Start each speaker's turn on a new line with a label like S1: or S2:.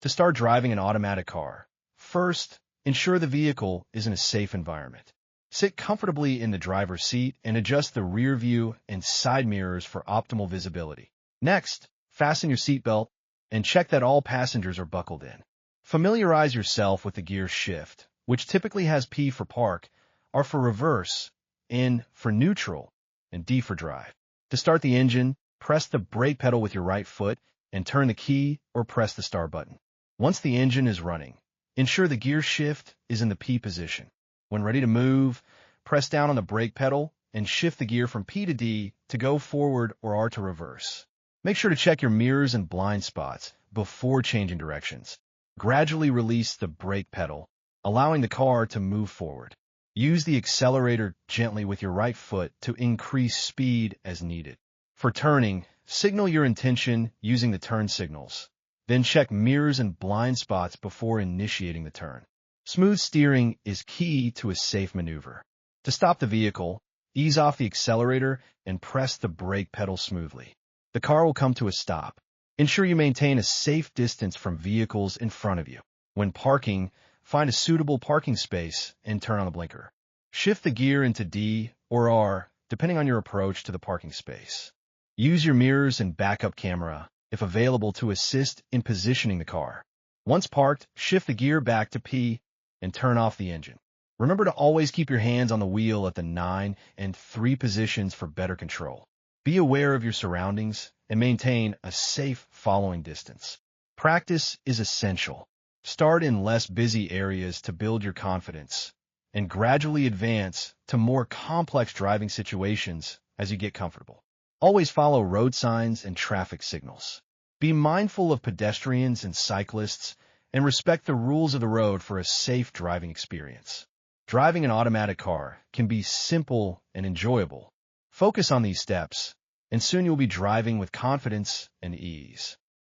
S1: To start driving an automatic car, first, ensure the vehicle is in a safe environment. Sit comfortably in the driver's seat and adjust the rear view and side mirrors for optimal visibility. Next, fasten your seatbelt and check that all passengers are buckled in. Familiarize yourself with the gear shift, which typically has P for park, R for reverse, N for neutral, and D for drive. To start the engine, press the brake pedal with your right foot and turn the key or press the start button. Once the engine is running, ensure the gear shift is in the P position. When ready to move, press down on the brake pedal and shift the gear from P to D to go forward or R to reverse. Make sure to check your mirrors and blind spots before changing directions. Gradually release the brake pedal, allowing the car to move forward. Use the accelerator gently with your right foot to increase speed as needed. For turning, signal your intention using the turn signals. Then check mirrors and blind spots before initiating the turn. Smooth steering is key to a safe maneuver. To stop the vehicle, ease off the accelerator and press the brake pedal smoothly. The car will come to a stop. Ensure you maintain a safe distance from vehicles in front of you. When parking, find a suitable parking space and turn on the blinker. Shift the gear into D or R, depending on your approach to the parking space. Use your mirrors and backup camera, if available, to assist in positioning the car. Once parked, shift the gear back to P and turn off the engine. Remember to always keep your hands on the wheel at the 9 and 3 positions for better control. Be aware of your surroundings and maintain a safe following distance. Practice is essential. Start in less busy areas to build your confidence, and gradually advance to more complex driving situations as you get comfortable. Always follow road signs and traffic signals. Be mindful of pedestrians and cyclists, and respect the rules of the road for a safe driving experience. Driving an automatic car can be simple and enjoyable. Focus on these steps, and soon you'll be driving with confidence and ease.